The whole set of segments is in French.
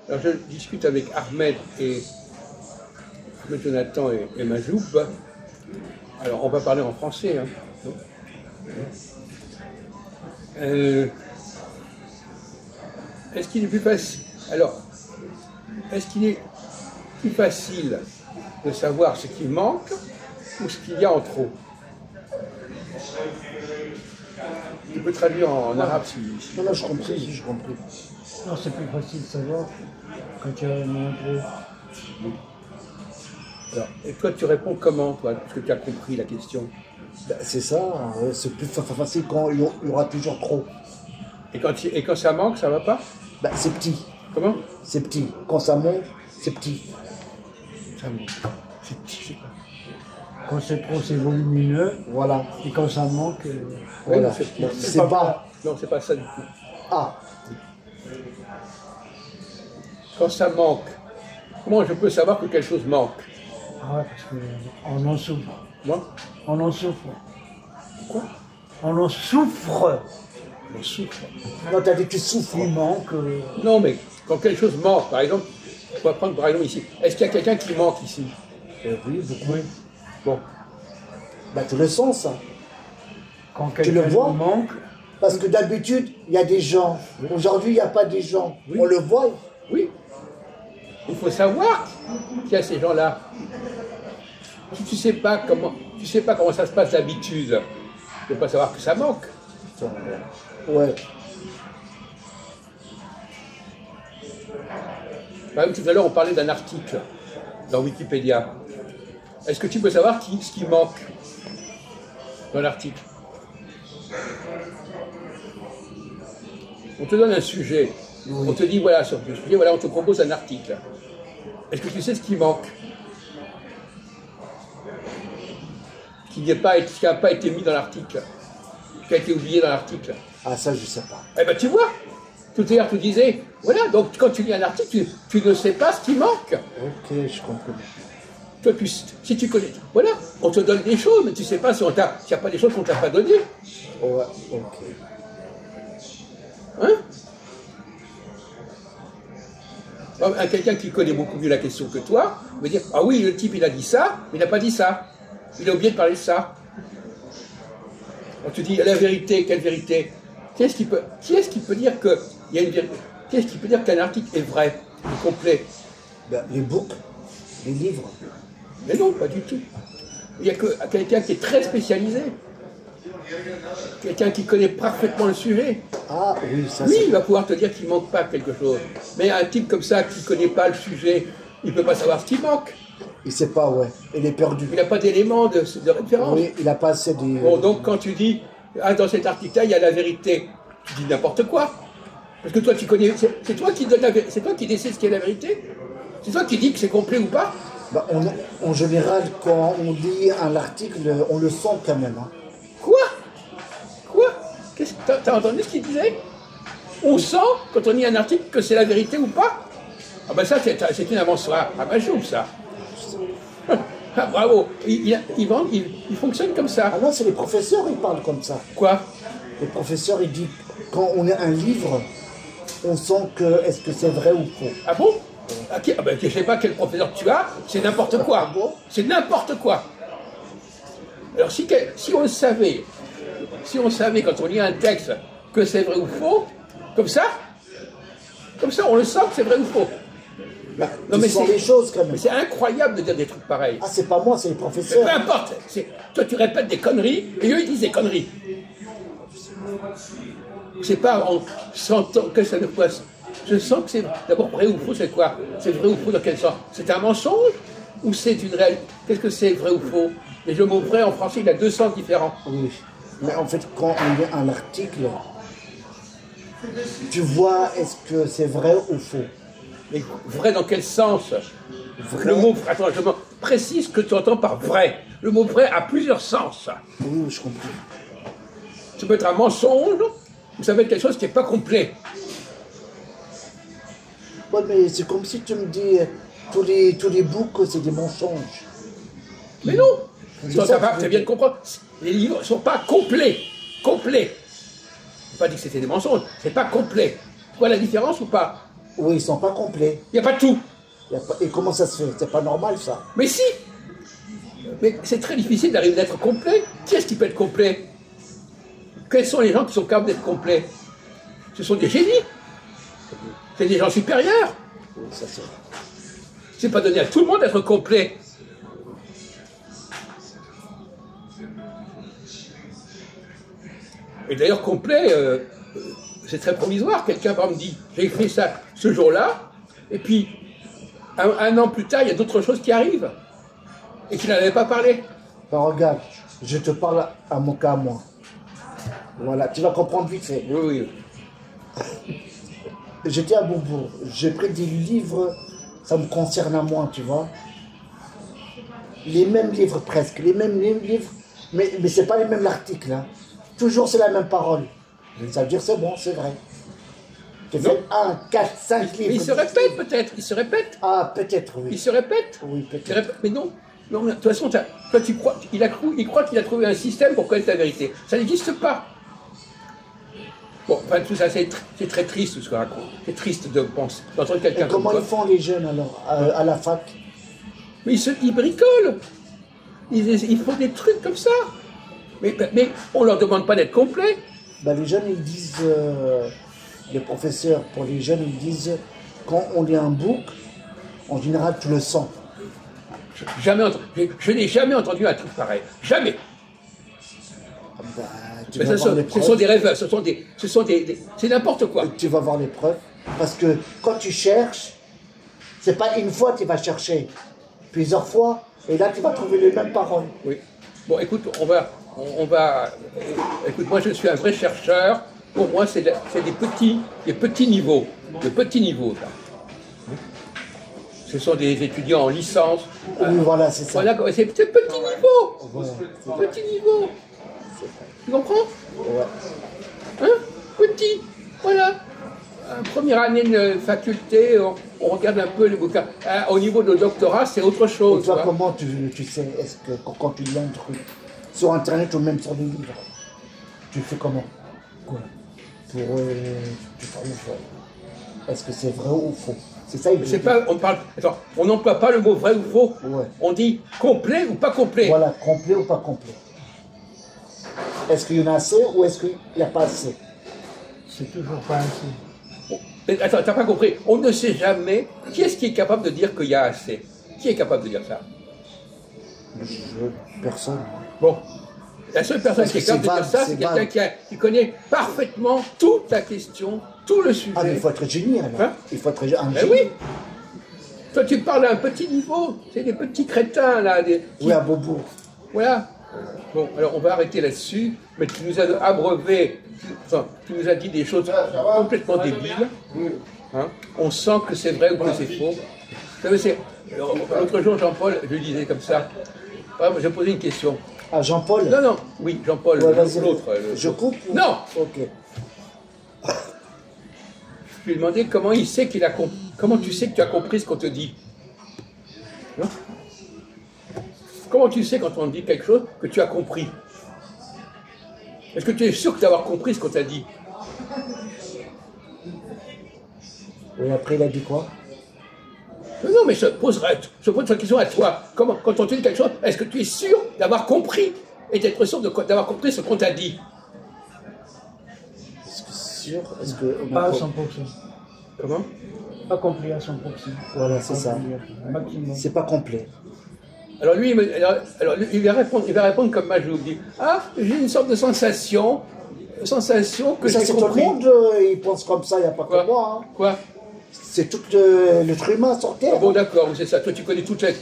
Alors je discute avec Ahmed Jonathan et Majoub. Alors on va parler en français. Hein. Est-ce qu'il est plus facile? Alors, est-ce qu'il est plus facile de savoir ce qui manque ou ce qu'il y a en trop? Tu peux traduire en arabe si... Non, non, je compris, j'ai compris. Non, c'est plus facile de savoir quand il y a un trop. Alors, et toi, tu réponds comment, toi, parce que tu as compris la question? Ben, c'est ça, c'est plus facile quand il y aura toujours trop. Et quand ça manque, ça va pas? Ben, c'est petit. Comment? C'est petit. Quand ça monte, c'est petit. Ça manque. C'est petit, c'est quoi? Quand c'est trop, c'est volumineux. Voilà. Et quand ça manque... Voilà. Non, C'est bas. Non, c'est pas ça du tout. Ah. Quand ça manque, comment je peux savoir que quelque chose manque? Ah ouais, parce qu'on en souffre. Moi? On en souffre. Quoi? On en souffre. On souffre. Non, t'as dit tu souffres. Il manque... Non, mais quand quelque chose manque, par exemple, on va prendre par exemple ici. Est-ce qu'il y a quelqu'un qui manque ici? Oui, beaucoup. Oui. Bon. Ben, tu le sens, ça. Quand Tu le quelqu'un vois? manque... Parce que d'habitude, il y a des gens. Aujourd'hui, il n'y a pas des gens. Oui. On le voit. Oui. Il faut savoir qu'il y a ces gens-là. Si tu sais pas comment ça se passe d'habitude, tu ne peux pas savoir que ça manque. Ouais. Par exemple, tout à l'heure, on parlait d'un article dans Wikipédia. Est-ce que tu peux savoir ce qui manque dans l'article? On te donne un sujet. Oui. On te dit, voilà, sur ce sujet, voilà, on te propose un article. Est-ce que tu sais ce qui manque? Qui n'a pas été mis dans l'article, qui a été oublié dans l'article. Ah, ça, je ne sais pas. Eh bien, tu vois, tout à l'heure, tu disais, voilà, donc quand tu lis un article, tu ne sais pas ce qui manque. Ok, je comprends. Toi, si tu connais, voilà, on te donne des choses, mais tu ne sais pas s'il n'y a pas des choses qu'on ne t'a pas données. Ouais, ok. Hein? Quelqu'un qui connaît beaucoup mieux la question que toi, va dire, ah oui, le type, il a dit ça, mais il n'a pas dit ça. Il a oublié de parler de ça. On te dit, la vérité, quelle vérité? Qui est-ce qui peut dire qu'il y a une vérité? Qui est-ce qui peut dire qu'un article est vrai, est complet? Ben, les books, les livres. Mais non, pas du tout. Il n'y a que quelqu'un qui est très spécialisé. Quelqu'un qui connaît parfaitement le sujet. Ah oui, ça oui, il va pouvoir te dire qu'il ne manque pas quelque chose. Mais un type comme ça qui ne connaît pas le sujet, il ne peut pas savoir ce qui manque. Il ne sait pas, ouais. Il est perdu. Il n'a pas d'éléments de référence. Oui, il n'a pas assez de... Bon, donc quand tu dis, ah, dans cet article-là, il y a la vérité, tu dis n'importe quoi. Parce que toi, tu connais... C'est toi qui donne c'est toi qui décides ce qu'est la vérité. C'est toi qui dis que c'est complet ou pas. Bah, en général, quand on lit un article, on le sent quand même. Hein. Quoi? T'as entendu ce qu'il disait? On sent, quand on lit un article, que c'est la vérité ou pas? Ah ben ça, c'est une avance à Majoub, ça. Ah, bravo. Il fonctionne comme ça. Ah non, c'est les professeurs, ils parlent comme ça. Quoi? Les professeurs, ils disent, quand on a un livre, on sent que, est-ce que c'est vrai ou faux? Ah bon? Okay. Ah ben, je ne sais pas quel professeur tu as, c'est n'importe quoi. Ah bon? C'est n'importe quoi. Alors si on savait quand on lit un texte que c'est vrai ou faux, comme ça on le sent que c'est vrai ou faux. Bah, non, mais c'est les choses quand même. Mais c'est incroyable de dire des trucs pareils. Ah, c'est pas moi, c'est les professeurs. Mais peu importe. Toi, tu répètes des conneries et eux, ils disent des conneries. C'est pas en sentant que ça ne passe. Je sens que c'est d'abord vrai ou faux, c'est quoi? C'est vrai ou faux dans quel sens? C'est un mensonge ou c'est une réalité? Qu'est-ce que c'est vrai ou faux? Mais le mot vrai en français, il a deux sens différents. Oui. Mais en fait, quand on lit un article, tu vois est-ce que c'est vrai ou faux? Mais vrai dans quel sens? Vrai. Le mot, attends, je précise ce que tu entends par vrai. Le mot vrai a plusieurs sens. Oui, je comprends. Ça peut être un mensonge ou ça peut être quelque chose qui n'est pas complet. Ouais, mais c'est comme si tu me dis tous les books, c'est des mensonges. Mais non! Tu viens de comprendre. Les livres ne sont pas complets. Complets. Je n'ai pas dit que c'était des mensonges. C'est pas complet. Tu vois la différence ou pas? Oui, ils sont pas complets. Il n'y a pas tout. Et comment ça se fait? C'est pas normal, ça. Mais si. Mais c'est très difficile d'arriver d'être complet. Qui est-ce qui peut être complet? Quels sont les gens qui sont capables d'être complets? Ce sont des génies. C'est des gens supérieurs. Oui, ça c'est vrai. C'est pas donné à tout le monde d'être complet. Et d'ailleurs, complet, c'est très provisoire. Quelqu'un, par exemple, dit, j'ai fait ça ce jour-là, et puis, un an plus tard, il y a d'autres choses qui arrivent, et qui n'en avaient pas parlé. Ben, regarde, je te parle à mon cas, moi. Voilà, tu vas comprendre vite fait. Oui, oui. J'étais à Beaubourg, j'ai pris des livres, ça me concerne à moi, tu vois. Les mêmes livres presque, les mêmes livres, mais c'est pas les mêmes articles. Hein. Toujours c'est la même parole. Ça veut dire c'est bon, c'est vrai. Tu fais 1, 4, 5 livres. Mais il se répète peut-être, il se répète. Ah, peut-être, oui. Il se répète. Oui, peut-être. Mais non. Non, de toute façon, toi, tu crois, il croit qu'il a trouvé un système pour connaître la vérité. Ça n'existe pas. Bon, enfin, tout ça, c'est très triste ce qu'on raconte. C'est triste de penser, d'entendre quelqu'un comme comment toi. ils font les jeunes alors, à la fac? Mais ils bricolent. Ils font des trucs comme ça. Mais on ne leur demande pas d'être complet. Ben, les jeunes, ils disent, les professeurs, pour les jeunes, ils disent, quand on lit un book, en général, tu le sens. Je n'ai jamais entendu un truc pareil. Jamais. Ben, tu Mais vas voir les ce preuves. sont des rêveurs, c'est n'importe quoi. Tu vas voir les preuves. Parce que quand tu cherches, c'est pas une fois que tu vas chercher, plusieurs fois, et là tu vas trouver les mêmes paroles. Oui. Bon, écoute, écoute, moi je suis un vrai chercheur. Pour moi, c'est des petits niveaux, de petits niveaux. Là. Ce sont des étudiants en licence. Oui, voilà, c'est ça. Voilà, c'est petit niveau. Voilà, Petit niveau. Tu comprends? ouais. Hein? Petit. Voilà. Première année de faculté, on regarde un peu les bouquins. Au niveau de doctorat, c'est autre chose. Et toi, tu vois. comment tu sais, est-ce que quand tu lis un truc, sur Internet ou même sur des livres, tu fais comment? Quoi? Pour tu trouves, est-ce que c'est vrai ou faux? C'est ça, il veut C'est dire. pas, on n'emploie pas le mot vrai ou faux. Ouais. On dit complet ou pas complet. Voilà, complet ou pas complet. Est-ce qu'il y en a assez ou est-ce qu'il n'y a pas assez? C'est toujours pas ainsi. Bon. Mais attends, t'as pas compris. On ne sait jamais qui est-ce qui est capable de dire qu'il y a assez. Qui est capable de dire ça? Personne. Bon. La seule personne Parce qui est que capable de c'est dire ça, vague, c'est c'est quelqu'un vague. qui connaît parfaitement toute la question, tout le sujet. Ah, mais il faut être génie alors. Hein? Il faut être un Ben génie. oui. Toi, tu parles à un petit niveau. C'est des petits crétins, là. Oui, à Beaubourg. Voilà. Bon, alors on va arrêter là-dessus, mais tu nous as abreuvé, tu nous as dit des choses complètement débiles. Hein. On sent que c'est vrai ou que c'est faux. Vous savez, l'autre jour, Jean-Paul, je lui disais comme ça, j'ai posé une question. Ah, Jean-Paul? Non, non, oui, Jean-Paul, Ouais, vas-y. l'autre. Je coupe ou- Non. Ok. Je lui ai demandé comment il sait qu'il a comment tu sais que tu as compris ce qu'on te dit. Non. Comment tu sais quand on te dit quelque chose que tu as compris? Est-ce que tu es sûr d'avoir compris ce qu'on t'a dit? Et après, il a dit quoi? Non, mais je pose la question à toi. Quand on te dit quelque chose, est-ce que tu es sûr d'avoir compris et d'être sûr d'avoir compris ce qu'on t'a dit? Est-ce que c'est sûr? Est-ce que... Pas à 100%. Comment? Pas complet à 100%. Voilà, c'est ça. Maximum. C'est pas complet. Alors lui, il va répondre comme moi, je vous dis. Ah, j'ai une sorte de sensation que Ça, j'ai c'est tout le compris. monde, il pense comme ça, il n'y a pas Quoi? que moi. Hein. Quoi? C'est tout l'être humain sur Terre. Ah bon, d'accord, c'est ça. Toi, tu connais toutes les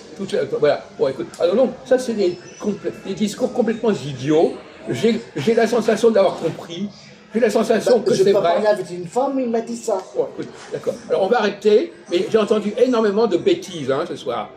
voilà. Bon, écoute. Alors non, ça, c'est des discours complètement idiots. J'ai la sensation d'avoir compris. J'ai la sensation que Je c'est peux vrai. parler avec une femme, il m'a dit ça. Bon, écoute, d'accord. Alors, on va arrêter, mais j'ai entendu énormément de bêtises, ce soir.